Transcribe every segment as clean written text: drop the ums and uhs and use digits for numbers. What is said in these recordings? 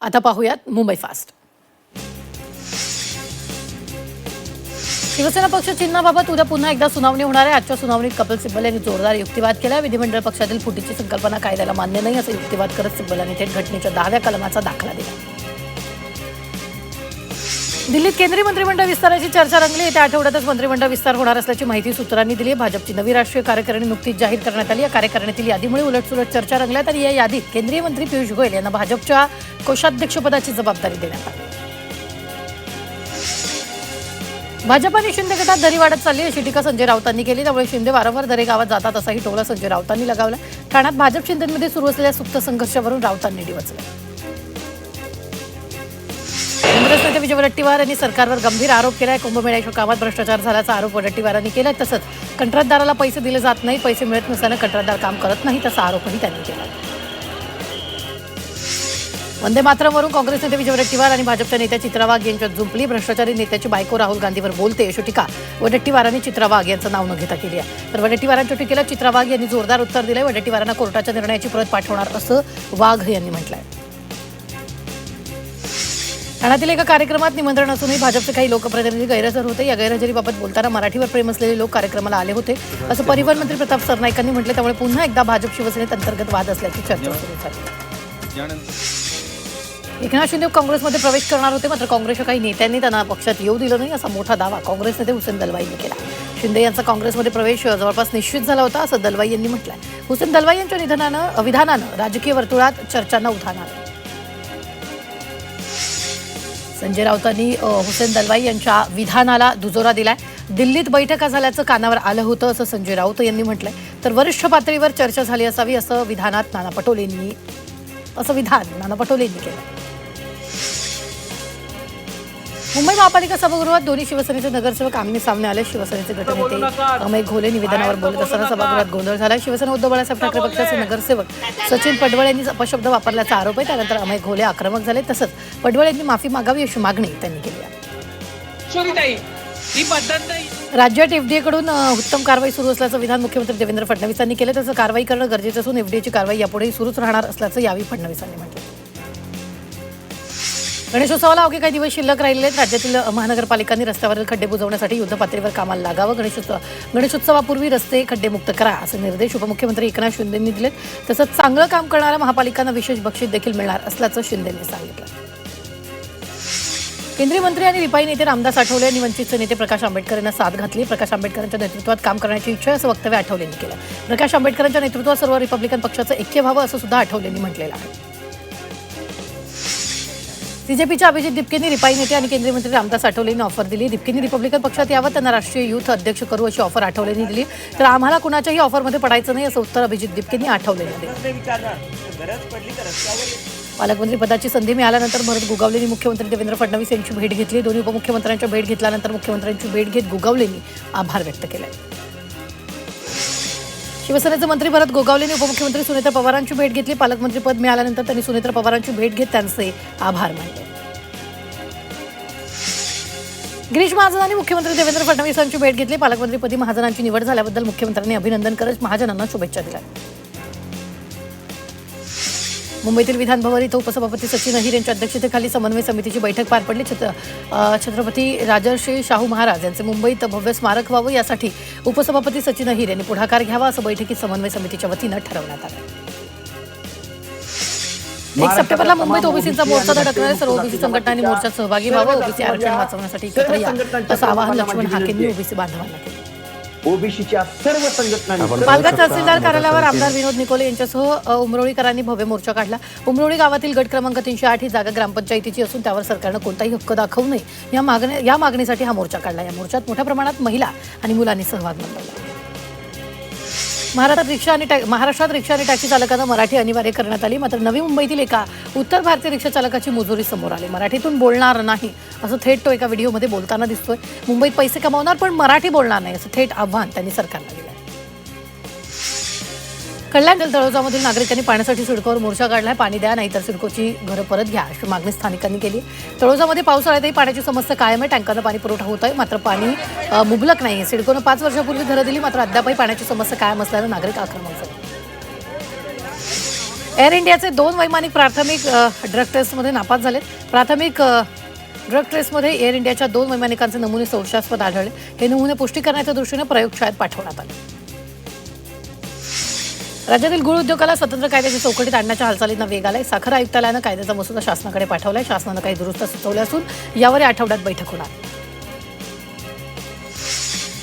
आता पाहूयात मुंबई फास्ट. शिवसेना पक्ष चिन्हाबाबत उद्या पुन्हा एकदा सुनावणी होणार आहे. आजच्या सुनावणीत कपिल सिब्बल यांनी जोरदार युक्तिवाद केला. विधिमंडळ पक्षातील फुटीची संकल्पना कायद्याला मान्य नाही असं युक्तिवाद करत सिब्बल यांनी थेट घटनेच्या 10व्या कलमाचा दाखला दिला. दिल्लीत केंद्रीय मंत्रिमंडळ विस्ताराची चर्चा रंगली. येत्या आठवड्यातच मंत्रिमंडळ विस्तार होणार असल्याची माहिती सूत्रांनी दिली. भाजपची नवी राष्ट्रीय कार्यकारिणी नुकतीच जाहीर करण्यात आली. या कार्यकारिणीतील यादीमुळे उलटसुलट चर्चा रंगल्यात आणि या यादीत केंद्रीय मंत्री पियुष गोयल यांना भाजपच्या कोषाध्यक्षपदाची जबाबदारी देण्यात आली. भाजप आणि शिंदे गटात दरी वाढत चालली अशी टीका संजय राऊतांनी केली. त्यामुळे शिंदे वारंवार दरे गावात जातात असाही टोला संजय राऊतांनी लगावला. ठाण्यात भाजप शिंदेमध्ये सुरू असलेल्या सुप्त संघर्षावरून राऊतांनी डिवचले. काँग्रेस नेते विजय वडेट्टीवार यांनी सरकारवर गंभीर आरोप केलाय. कुंभमेळ्याच्या कामात भ्रष्टाचार झाल्याचा आरोप वडेट्टीवारांनी केला. तसंच कंत्राटदाराला पैसे दिले जात नाही, पैसे मिळत नसल्यानं कंत्राटदार काम करत नाही तसा आरोपही त्यांनी केला. वंदे मातरमवरून काँग्रेस नेते विजय वडेट्टीवार आणि भाजपच्या नेत्या चित्रा वाघ यांच्यात जुंपली. भ्रष्टाचारी नेत्याची बायको राहुल गांधीवर बोलते अशी टीका वडेट्टीवारांनी चित्रा वाघ यांचं नाव न घेता केली आहे. तर वडेट्टीवारांच्या टीकेला चित्रा वाघ यांनी जोरदार उत्तर दिलंय. वडेट्टीवारांना कोर्टाच्या निर्णयाची प्रत पाठवणार असं वाघ यांनी म्हटलंय. ठाण्यातील एका कार्यक्रमात निमंत्रण असूनही भाजपचे काही लोकप्रतिनिधी गैरहजर होते. या गैरहजेरीबाबत बोलताना मराठीवर प्रेम असलेले लोक कार्यक्रमाला आले होते असं परिवहन मंत्री प्रताप सरनाईकांनी म्हटले. त्यामुळे पुन्हा एकदा भाजप शिवसेनेत अंतर्गत वाद असल्याची चर्चा सुरू झाली. एकनाथ शिंदे काँग्रेसमध्ये प्रवेश करणार होते, मात्र काँग्रेसच्या काही नेत्यांनी त्यांना पक्षात येऊ दिलं नाही असा मोठा दावा काँग्रेस नेते हुसेन दलवाई यांनी केला. शिंदे यांचा काँग्रेसमध्ये प्रवेश जवळपास निश्चित झाला होता असं दलवाई यांनी म्हटलंय. हुसेन दलवाई यांच्या विधानानं राजकीय वर्तुळात चर्चांना उधाण आलं. संजय राऊतांनी हुसेन दलवाई यांच्या विधानाला दुजोरा दिलाय. दिल्लीत बैठका झाल्याचं कानावर आलं होतं असं संजय राऊत यांनी म्हटलंय. तर वरिष्ठ पातळीवर चर्चा झाली असावी असं विधान नाना पटोले यांनी केलं. मुंबई महापालिका सभागृहात दोन्ही शिवसेनेचे नगरसेवक आमने सामने आले. शिवसेनेचे गटनेते अमय घोले निवेदनावर बोलत असताना सभागृहात गोंधळ झाला. शिवसेना उद्धव बाळासाहेब ठाकरे पक्षाचे नगरसेवक सचिन पडवळ यांनी अपशब्द वापरल्याचा आरोप आहे. त्यानंतर अमय घोले आक्रमक झाले. तसंच पडवळ यांनी माफी मागावी अशी मागणी त्यांनी केली आहे. राज्यात एफडीएकडून उत्तम कारवाई सुरू असल्याचं विधान मुख्यमंत्री देवेंद्र फडणवीस यांनी केलं. तसं कारवाई करणं गरजेचं असून एफडीएची कारवाई यापुढेही सुरूच राहणार असल्याचं यावेळी फडणवीसांनी म्हटलं. गणेशोत्सवाला अवघे काही दिवस शिल्लक राहिले आहेत. राज्यातील महानगरपालिकांनी रस्त्यावरील खड्डे बुजवण्यासाठी युद्धपातळीवर कामाला लागावं. गणेशोत्सवापूर्वी रस्ते खड्डेमुक्त करा असे निर्देश उपमुख्यमंत्री एकनाथ शिंदेंनी दिलेत. तसंच चांगलं काम करणाऱ्या महापालिकांना विशेष बक्षीस देखील मिळणार असल्याचं शिंदेंनी सांगितलं. केंद्रीय मंत्री आणि रिपाई नेते रामदास आठवले यांनी वंचितचे नेते प्रकाश आंबेडकर यांना साथ घातली. प्रकाश आंबेडकरांच्या नेतृत्वात काम करण्याची इच्छा असं वक्तव्य आठवले यांनी केलं. प्रकाश आंबेडकरांच्या नेतृत्वात सर्व रिपब्लिकन पक्षाचं ऐक्य व्हावं असं सुद्धा आठवले यांनी म्हटलेलं आहे. बीजेपीच्या अभिजित दिपकेंनी रिपाई नेते आणि केंद्रीय मंत्री रामदास आठवले यांनी ऑफर दिली. दिपकेंनी रिपब्लिकन पक्षात यावं, त्यांना राष्ट्रीय युथ अध्यक्ष करू अशी ऑफर आठवले यांनी दिली. तर आम्हाला कुणाच्याही ऑफरमध्ये पडायचं नाही असं उत्तर अभिजित दिपकेंनी आठवले यांनी दिलं. पालकमंत्री पदाची संधी मिळाल्यानंतर भरत गोगावलेंनी मुख्यमंत्री देवेंद्र फडणवीस यांची भेट घेतली. दोन्ही उपमुख्यमंत्र्यांच्या भेट घेतल्यानंतर मुख्यमंत्र्यांची भेट घेत गोगावलेंनी आभार व्यक्त केले. शिवसेनेचे मंत्री भरत गोगावलेंनी उपमुख्यमंत्री सुनेत्रा पवारांची भेट घेतली. पालकमंत्री पद मिळाल्यानंतर त्यांनी सुनेत्रा पवारांची भेट घेत त्यांचे आभार मानले. गिरीश महाजनांनी मुख्यमंत्री देवेंद्र फडणवीस यांची भेट घेतली. पालकमंत्रीपदी महाजनांची निवड झाल्याबद्दल मुख्यमंत्र्यांनी अभिनंदन करत महाजनांना शुभेच्छा दिल्या. मुंबईतील विधान भवन इथं उपसभापती सचिन अहिर यांच्या अध्यक्षतेखाली समन्वय समितीची बैठक पार पडली. छत्रपती राजर्षी शाहू महाराज यांचे मुंबईत भव्य स्मारक व्हावं यासाठी उपसभापती सचिन अहिर यांनी पुढाकार घ्यावा असं बैठकीत समन्वय समितीच्या वतीनं ठरवण्यात आलं. 1 सप्टेंबरला मुंबईत ओबीसीचा मोर्चा धडकणाऱ्या सर्व ओबीसी संघटनांनी मोर्चात सहभागी व्हावं. ओबीसी आरक्षण वाचवण्यासाठी एकत्र या असं आवाहन लक्ष्मण हाकेंनी ओबीसी बांधवांना केलं. ओबीसीच्या सर्व संघटनांनी पालघर तहसीलदार कार्यालयावर आमदार विनोद निकोले यांच्यासह उमरोळीकरांनी भव्य मोर्चा काढला. उमरोळी गावातील गट क्रमांक 308 ही जागा ग्रामपंचायतीची असून त्यावर सरकारनं कोणताही हक्क दाखवू नये या मागणीसाठी हा मोर्चा काढला. या मोर्चात मोठ्या प्रमाणात महिला आणि मुलांनी सहभाग नोंदवला. महाराष्ट्रात रिक्षा आणि टॅक्सी चालकांना मराठी अनिवार्य करण्यात आली. मात्र नवी मुंबईतील एका उत्तर भारतीय रिक्षा चालकाची मुजोरी समोर आली. मराठीतून बोलणार नाही असं थेट तो एका व्हिडिओमध्ये बोलताना दिसतोय. मुंबईत पैसे कमावणार पण मराठी बोलणार नाही असं थेट आव्हान त्यांनी सरकारला दिलं. कल्याण तळोजामधील नागरिकांनी पाण्यासाठी सिडकोवर मोर्चा काढलाय. पाणी द्या नाहीतर सिडकोची घरं परत घ्या अशी मागणी स्थानिकांनी केली. तळोजामध्ये पावसाळ्यातही पाण्याची समस्या कायम आहे. टँकरनं पाणी पुरवठा होत आहे, मात्र पाणी मुबलक नाही. सिडकोनं 5 वर्षापूर्वी घरं दिली, मात्र अद्यापही पाण्याची समस्या कायम असल्यानं नागरिक आक्रमक झाले. एअर इंडियाचे 2 वैमानिक प्राथमिक ड्रग टेस्टमध्ये नापास झाले. प्राथमिक ड्रग टेस्टमध्ये एअर इंडियाच्या 2 वैमानिकांचे नमुने संशयास्पद आढळले. हे नमुने पुष्टी करण्याच्या दृष्टीने प्रयोगशाळेत पाठवण्यात आले. राज्यातील गूळ उद्योगाला स्वतंत्र कायद्याच्या चौकटीत आणण्याच्या हालचालींना वेग आलाय. साखर आयुक्तालयानं कायद्याचा मसुदा शासनाकडे पाठवलाय. शासनानं काही दुरुस्त्या सुचवल्या असून यावर या आठवड्यात बैठक होणार.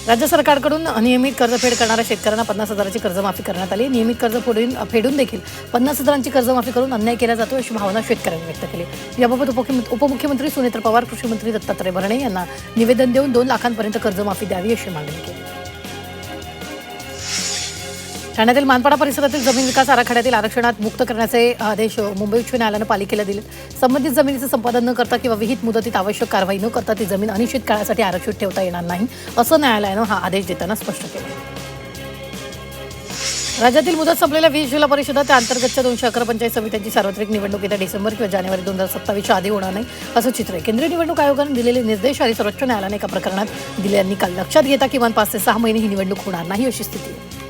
राज्य सरकारकडून नियमित कर्जफेड करणाऱ्या शेतकऱ्यांना 50,000ची कर्जमाफी करण्यात आली. नियमित कर्ज फेडून देखील 50,000ची कर्जमाफी करून अन्याय केला जातो अशी भावना शेतकऱ्यांनी व्यक्त केली. याबाबत उपमुख्यमंत्री सुनेत्र पवार, कृषी मंत्री दत्तात्रय भरणे यांना निवेदन देऊन 2 लाखांपर्यंत कर्जमाफी द्यावी अशी मागणी केली. ठाण्यातील मानपाडा परिसरातील जमीन विकास आराखड्यातील आरक्षणात मुक्त करण्याचे आदेश मुंबई उच्च न्यायालयानं पालिकेला दिले. संबंधित जमिनीचं संपादन न करता किंवा विहित मुदतीत आवश्यक कारवाई न करता ती जमीन अनिश्चित काळासाठी आरक्षित ठेवता येणार नाही असं न्यायालयानं हा आदेश देताना स्पष्ट केलं. राज्यातील मुदत संपलेल्या 20 जिल्हा परिषदा त्या अंतर्गतच्या 211 पंचायत समित्यांची सार्वत्रिक निवडणूक येत्या डिसेंबर किंवा जानेवारी 2027च्या आधी होणार नाही असं चित्र आहे. केंद्रीय निवडणूक आयोगाने दिलेले निर्देश आणि सर्वोच्च न्यायालयाने एका प्रकरणात दिलेल्या निकाल लक्षात घेता किमान 5 ते 6 महिने ही निवडणूक होणार नाही अशी स्थिती आहे.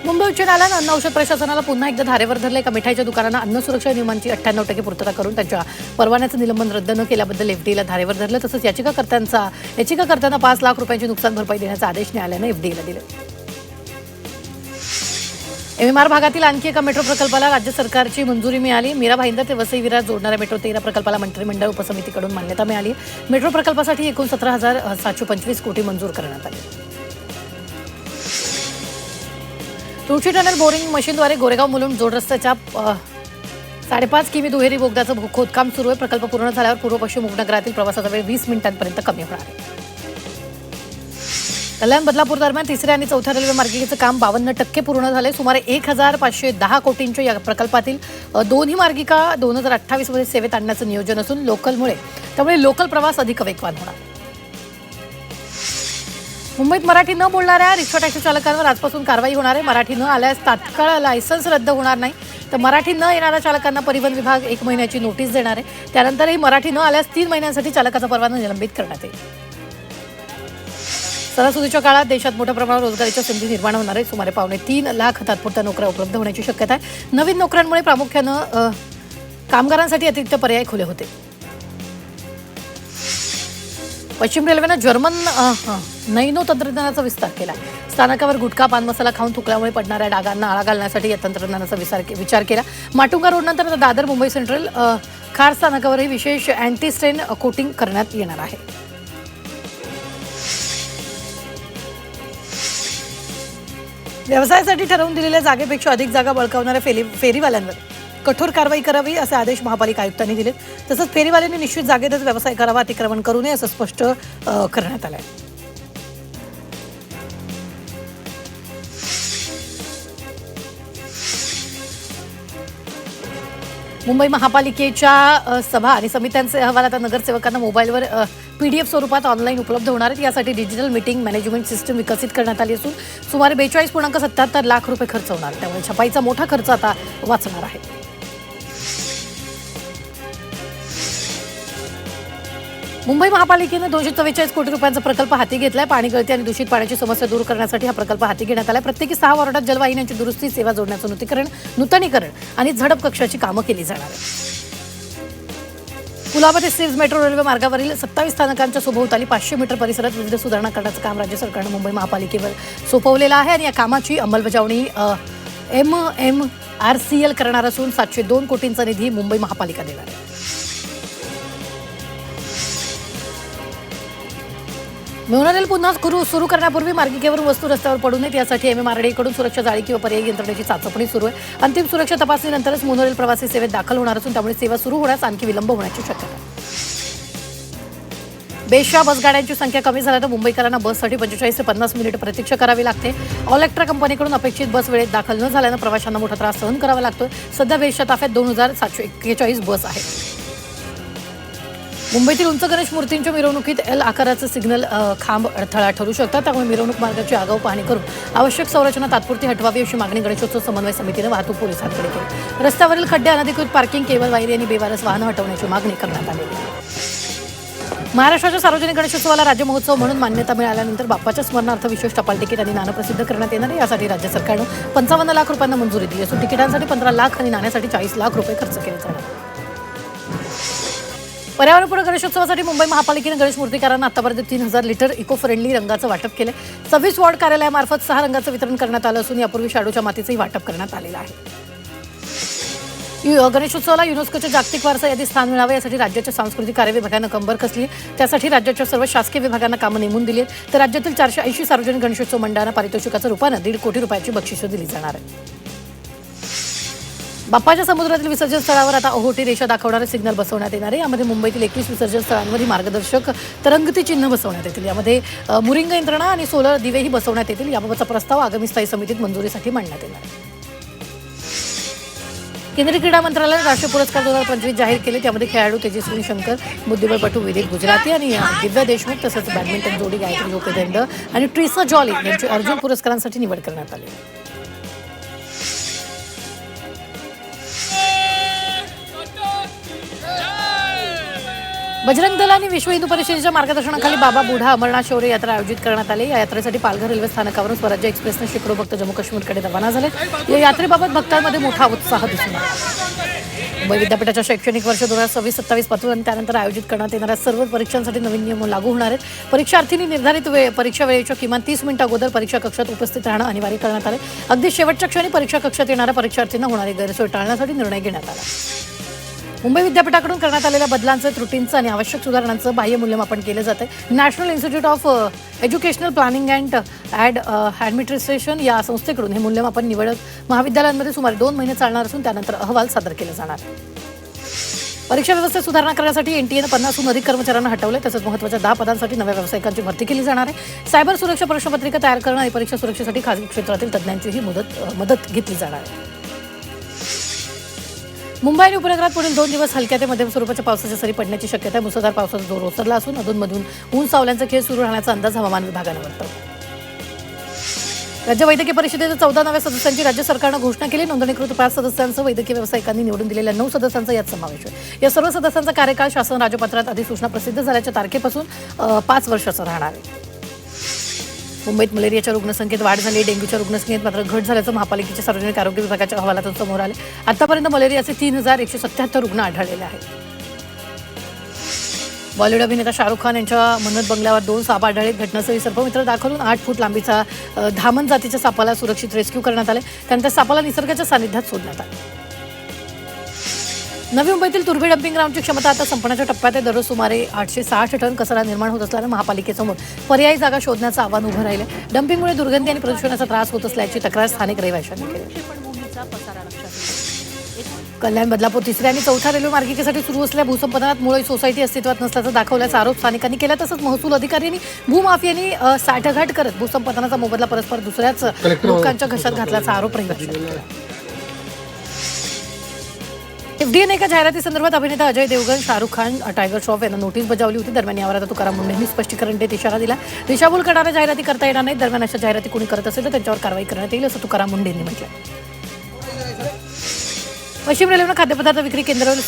मुंबई उच्च न्यायालयानं अन्न औषध प्रशासनाला पुन्हा एकदा धारेवर धरले. एका मिठाईच्या दुकानानं अन्न सुरक्षा नियमांची 98% पूर्तता करून त्यांच्या परवान्याचं निलंबन रद्द न केल्याबद्दल एफडीएला धारेवर धरलं. तसंच याचिकाकर्त्यांना 5 लाख रुपयांची नुकसान भरपाई देण्याचा आदेश न्यायालयानं एफडीएला दिले. एमएमआर भागातील आणखी एका मेट्रो प्रकल्पाला राज्य सरकारची मंजुरी मिळाली. मीरा भाईंदर ते वसई विरार जोडणाऱ्या मेट्रो 13 प्रकल्पाला मंत्रिमंडळ उपसमितीकडून मान्यता मिळाली. मेट्रो प्रकल्पासाठी एकूण 17,725 कोटी मंजूर करण्यात आले. तुळशी टनेल बोरिंग मशीनद्वारे गोरेगाव मुलुंड जोड रस्त्याच्या 5.5 किमी दुहेरी बोगद्याचं खोदकाम सुरू आहे. प्रकल्प पूर्ण झाल्यावर पूर्व पश्चिम उपनगरातील प्रवासाचा वेळ 20 मिनिटांपर्यंत कमी होणार आहे. कल्याण बदलापूर दरम्यान 3ऱ्या आणि 4थ्या रेल्वे मार्गिकेचं काम 52% पूर्ण झाले. सुमारे 1,510 कोटींच्या या प्रकल्पातील दोन्ही मार्गिका 2028 मध्ये सेवेत आणण्याचं नियोजन असून त्यामुळे लोकल प्रवास अधिक वेगवान होणार. मुंबईत मराठी न बोलणाऱ्या रिक्षा टॅक्सी चालकांवर आजपासून कारवाई होणार आहे. मराठी न आल्यास तात्काळ लायसन्स रद्द होणार नाही. तर मराठी न येणाऱ्या चालकांना परिवहन विभाग 1 महिन्याची नोटीस देणार आहे. त्यानंतरही मराठी न आल्यास 3 महिन्यांसाठी चालकाचा परवाना निलंबित करण्यात येईल. सणासुदीच्या काळात देशात मोठ्या प्रमाणावर रोजगारीच्या संधी निर्माण होणार आहे. सुमारे 3.25 लाख तात्पुरत्या नोकऱ्या उपलब्ध होण्याची शक्यता आहे. नवीन नोकऱ्यांमुळे प्रामुख्यानं कामगारांसाठी अतिरिक्त पर्याय खुले होते. पश्चिम रेल्वेनं जर्मन नैनो तंत्रज्ञानाचा विस्तार केला. स्थानकावर गुटखा पान मसाला खाऊन थुकल्यामुळे पडणाऱ्या डागांना आळा घालण्यासाठी या तंत्रज्ञानाचा विचार केला. माटुंगा रोडनंतर दादर मुंबई सेंट्रल खार स्थानकावरही विशेष अँटी स्ट्रेन कोटिंग करण्यात येणार आहे. व्यवसायासाठी ठरवून दिलेल्या जागेपेक्षा अधिक जागा बळकावणाऱ्या फेरीवाल्यांवर कठोर कारवाई करावी असे आदेश महापालिका आयुक्तांनी दिले. तसंच फेरीवाल्यांनी निश्चित जागेतच व्यवसाय करावा, अतिक्रमण करू नये असं स्पष्ट करण्यात आलं आहे. मुंबई महापालिकेच्या सभा आणि समित्यांचे अहवाल आता नगरसेवकांना मोबाईलवर PDF स्वरूपात ऑनलाईन उपलब्ध होणार आहेत. यासाठी डिजिटल मीटिंग मॅनेजमेंट सिस्टम विकसित करण्यात आली असून सुमारे 42.77 लाख रुपये खर्च होणार. त्यामुळे छपाईचा मोठा खर्च आता वाचणार आहे. मुंबई महापालिकेने 244 कोटी रुपयांचा प्रकल्प हाती घेतलाय. पाणी गळती आणि दूषित पाण्याची समस्या दूर करण्यासाठी हा प्रकल्प हाती घेण्यात आलाय. प्रत्येकी 6 वॉर्डात जलवाहिन्यांची दुरुस्ती, सेवा जोडण्याचं नूतनीकरण आणि झडप कक्षाची कामं केली जाणार आहेत. कुलाबा ते सिर्ज मेट्रो रेल्वे मार्गावरील 27 स्थानकांच्या सभोवताली 500 मीटर परिसरात विविध सुधारणा करण्याचं काम राज्य सरकारनं मुंबई महापालिकेवर सोपवलेलं आहे आणि या कामाची अंमलबजावणी MMRCL करणार असून 702 कोटींचा निधी मुंबई महापालिका देणार आहे. मोनोरेल पुन्हा सुरू करण्यापूर्वी मार्गिकेवरून वस्तू रस्त्यावर पडू नयेत यासाठी MMRDA कडून सुरक्षा जाळी किंवा पर्यायी यंत्रणेची चाचपणी सुरू आहे. अंतिम सुरक्षा तपासणीनंतरच मोनोरेल प्रवासी सेवेत दाखल होणार असून त्यामुळे सेवा सुरू होण्यास आणखी विलंब होण्याची शक्यता आहे. बेशा बसगाड्यांची संख्या कमी झाल्यानं मुंबईकरांना बससाठी 45 ते 50 मिनिट प्रतीक्षा करावी लागते. ऑल एक्ट्रा कंपनीकडून अपेक्षित बस वेळेत दाखल न झाल्यानं प्रवाशांना मोठा त्रास सहन करावा लागतोय. सध्या बेशा ताफ्यात 2741 बस आहेत. मुंबईतील उंच गणेश मूर्तींच्या मिरवणुकीत L आकाराचं सिग्नल खांब अडथळा ठरू शकतात. त्यामुळे मिरवणूक मार्गाची आगाऊ पाहणी करून आवश्यक संरचना तात्पुरती हटवावी अशी मागणी गणेशोत्सव समन्वय समितीने वाहतूक पोलिसांकडे केली. रस्त्यावरील खड्डे, अनधिकृत पार्किंग, केबल वायरी आणि बेवारस वाहनं हटवण्याची मागणी करण्यात आली. महाराष्ट्राच्या सार्वजनिक गणेशोत्सवाला राज्य महोत्सव म्हणून मान्यता मिळाल्यानंतर बाप्पाच्या स्मरणार्थ विशेष टपाल तिकीट आणि नाणं प्रसिद्ध करण्यात येणार आहे. यासाठी राज्य सरकारनं 55 लाख रुपयांना मंजुरी दिली असून तिकिटांसाठी 15 लाख आणि नाण्यासाठी 40 लाख रुपये खर्च केले जाणार. पर्यावरणपूरक गणेशोत्सवासाठी मुंबई महापालिकेने गणेश मूर्तिकारांना आतापर्यंत 3000 लिटर इको फ्रेंडली रंगाचं वाटप केलं. 26 वॉर्ड कार्यालयामार्फत 6 रंगाचं वितरण करण्यात आलं असून यापूर्वी शाडूच्या मातीचंही वाटप करण्यात आलेलं आहे. गणेशोत्सवाला युनेस्कोच्या जागतिक वारसा यादीत स्थान मिळावे यासाठी राज्याच्या सांस्कृतिक कार्य विभागानं कंबर कसली. त्यासाठी राज्याच्या सर्व शासकीय विभागांना कामं नेमून दिली आहेत. तर राज्यातील 480 सार्वजनिक गणेशोत्सव मंडळांना पारितोषिकाच्या रूपानं 1.5 कोटी रुपयाची बक्षिसं दिली जाणार आहे. बाप्पाच्या समुद्रातील विसर्जन स्थळावर आता ओहोटी रेषा दाखवणारे सिग्नल बसवण्यात येणार आहे. यामध्ये मुंबईतील 21 विसर्जन स्थळांवरही मार्गदर्शक तरंगती चिन्ह बसवण्यात येतील. यामध्ये मुरिंग यंत्रणा आणि सोलर दिवेही बसवण्यात येतील. याबाबतचा प्रस्ताव आगामी स्थायी समितीत मंजुरीसाठी मांडण्यात येणार आहे. केंद्रीय क्रीडा मंत्रालयाने राष्ट्रीय पुरस्कार 2025 जाहीर केले. त्यामध्ये खेळाडू तेजस्विनी शंकर, बुद्धिबळपटू विदित गुजराती आणि दिव्या देशमुख तसंच बॅडमिंटन जोडी गायत्री गोपीचंद आणि ट्रिसा जॉली यांची अर्जुन पुरस्कारांसाठी निवड करण्यात आली. बजरंग दल आणि विश्व हिंदू परिषदेच्या मार्गदर्शनाखाली बाबा बुढा अमरनाथ शौर्य यात्रा आयोजित करण्यात आली. या यात्रेसाठी पालघर रेल्वे स्थानकावरून स्वराज्य एक्सप्रेसने शेकडो भक्त जम्मू काश्मीरकडे रवाना झाले. या यात्रेबाबत भक्तांमध्ये मोठा उत्साह दिसून आला. मुंबई विद्यापीठाच्या शैक्षणिक वर्ष 2026-27 पासून आणि त्यानंतर आयोजित करण्यात येणाऱ्या सर्व परीक्षांसाठी नवीन नियम लागू होणार आहेत. परीक्षार्थींनी निर्धारित परीक्षा वेळेच्या किमान 30 मिनिटं अगोदर परीक्षा कक्षात उपस्थित राहणं अनिवार्य करण्यात आले. अगदी शेवटच्या क्षणी परीक्षा कक्षात येणाऱ्या परीक्षार्थींना होणारी गैरसोय टाळण्यासाठी निर्णय घेण्यात आला. मुंबई विद्यापीठाकडून करण्यात आलेल्या बदलांचं, त्रुटींचं आणि आवश्यक सुधारणांचं बाह्य मूल्यमापन केलं जातं. National institute of educational planning and administration या संस्थेकडून हे मूल्यमापन निवडक महाविद्यालयांमध्ये सुमारे 2 महिने चालणार असून त्यानंतर अहवाल सादर केला जाणार. परीक्षा व्यवस्थेत सुधारणा करण्यासाठी एनटीएनं 50हून अधिक कर्मचाऱ्यांना हटवले. तसंच महत्त्वाच्या 10 पदांसाठी नव्या व्यावसायिकांची भरती केली जाणार आहे. सायबर सुरक्षा प्रश्नपत्रिका तयार करणं आणि परीक्षा सुरक्षेसाठी खासगी क्षेत्रातील तज्ज्ञांचीही मदत घेतली जाणार आहे. मुंबई आणि उपनगरात पुढील 2 दिवस हलक्या ते मध्यम स्वरूपाच्या पावसाच्या सरी पडण्याची शक्यता आहे. मुसळधार पावसाचा जोर ओसरला असून अधूनमधून ऊन सावल्यांचा खेळ सुरू राहण्याचा अंदाज हवामान विभागानं वर्तवला. राज्य वैद्यकीय परिषदेच्या 14 नव्या सदस्यांची राज्य सरकारनं घोषणा केली. नोंदणीकृत 5 सदस्यांसह वैद्यकीय व्यावसायिकांनी निवडून दिलेल्या 9 सदस्यांचा यात समावेश आहे. या सर्व सदस्यांचा कार्यकाळ शासन राजपत्रात अधिसूचना प्रसिद्ध झाल्याच्या तारखेपासून 5 वर्षाचा राहणार आहे. मुंबईत मलेरियाच्या रुग्णसंख्येत वाढ झाली. डेंग्यूच्या रुग्णसंख्येत मात्र घट झाल्याचं महापालिकेच्या सार्वजनिक आरोग्य विभागाच्या अहवालातून समोर आले. आतापर्यंत मलेरियाचे 3177 रुग्ण आढळलेले आहेत. बॉलिवूड अभिनेता शाहरुख खान यांच्या मन्नत बंगल्यावर 2 साप आढळले. घटनास्थळी सर्पमित्र दाखवून 8 फूट लांबीचा धामण जातीच्या सापाला सुरक्षित रेस्क्यू करण्यात आले. त्यानंतर सापाला निसर्गाच्या सानिध्यात सोडण्यात आले. नवी मुंबईतील तुर्भे डम्पिंग ग्राउंडची क्षमता आता संपण्याच्या टप्प्यात आहे. दररोज सुमारे 860 टन कचरा निर्माण होत असल्यानं महापालिकेसमोर पर्यायी जागा शोधण्याचं आव्हान उभं राहिलं. डम्पिंगमुळे दुर्गंधी आणि प्रदूषणाचा त्रास होत असल्याची तक्रार स्थानिक रहिवाशांनी केली. कल्याण बदलापूर 3ऱ्या आणि 4थ्या रेल्वे मार्गिकेसाठी सुरू असलेल्या भूसंपादनात मुळी सोसायटी अस्तित्वात नसल्याचा दाखवल्याचा आरोप स्थानिकांनी केला. तसंच महसूल अधिकाऱ्यांनी भूमाफियांनी साठगाठ करत भूसंपादनाचा मोबदला परस्पर दुसऱ्याच लोकांच्या घशात घातल्याचा आरोप रहिवाशांनी केला. एफडीएने एका जाहिराती संदर्भात अभिनेता अजय देवगण, शाहरुख खान, टायगर श्रॉफ यांना नोटीस बजावली होती. दरम्यान यावर आता तुकाराम मुंढेंनी स्पष्टीकरण देत इशारा दिला. दिशाभूल करणाऱ्या जाहिराती करता येणार नाही. दरम्यान अशा जाहिराती कोणी करत असेल तर त्यांच्यावर कारवाई करण्यात येईल असं तुकाराम मुंढेंनी म्हटलं. पश्चिम रेल्वेनं खाद्यपदार्थ विक्री केंद्रावर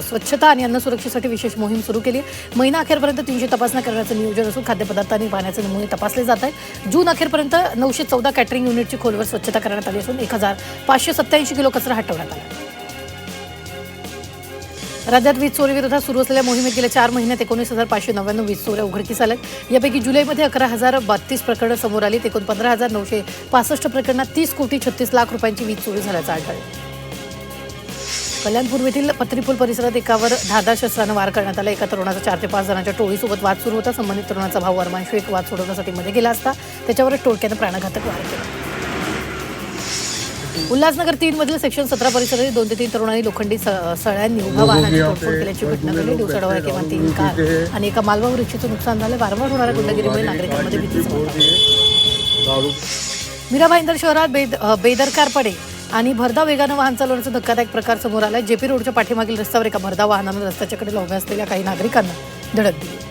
स्वच्छता आणि अन्न सुरक्षेसाठी विशेष मोहीम सुरू केली. महिना अखेरपर्यंत 300 तपासण्या करण्याचं नियोजन असून खाद्यपदार्थ आणि पाण्याचे नमुने तपासले जात आहेत. जून अखेरपर्यंत 914 कॅटरिंग युनिटची खोलवर स्वच्छता करण्यात आली असून 1587 किलो कचरा हटवण्यात आला. राज्यात वीज चोरीविरोधात सुरू असलेल्या मोहिमेत गेल्या 4 महिन्यात 19,599 वीज चोऱ्या उघडकीस आल्या. यापैकी जुलैमध्ये 11,032 प्रकरणं समोर आली. एकूण 15,965 प्रकरणात 30 कोटी 36 लाख रुपयांची वीज चोरी झाल्याचं आढळलं. कल्याण पूर्वेतील पत्रीपूल परिसरात एकावर धारदार शस्त्रानं वार करण्यात आला. एका तरुणाचा 4 ते 5 जणांच्या टोळीसोबत वाद सुरू होता. संबंधित तरुणाचा भाऊ वर्मांशू एक वाद सोडवण्यासाठी मध्ये गेला असता त्याच्यावर टोळक्यानं प्राणघातक वार केला. उल्हासनगर 3 मधील सेक्शन 17 परिसरातील 2 ते 3 तरुणांनी लोखंडी सळ्यांनी उभा वाहनाची तोडफोड केल्याची घटना घडली. दिवसाढवळ्या किमान 3 कार आणि एका मालवाहू रिक्षेचं नुकसान झालं. वारंवार होणाऱ्या गुंडगिरीमुळे नागरिकांमध्ये भीतीचं वातावरण. मीरा भाईंदर शहरात बेदरकारपणे आणि भरधाव वेगानं वाहन चालवण्याचा धक्कादायक प्रकार समोर आला. जेपी रोडच्या पाठीमागील रस्त्यावर एका भरधाव वाहनानं रस्त्याच्या कडेला उभ्या असलेल्या काही नागरिकांना धडक दिली.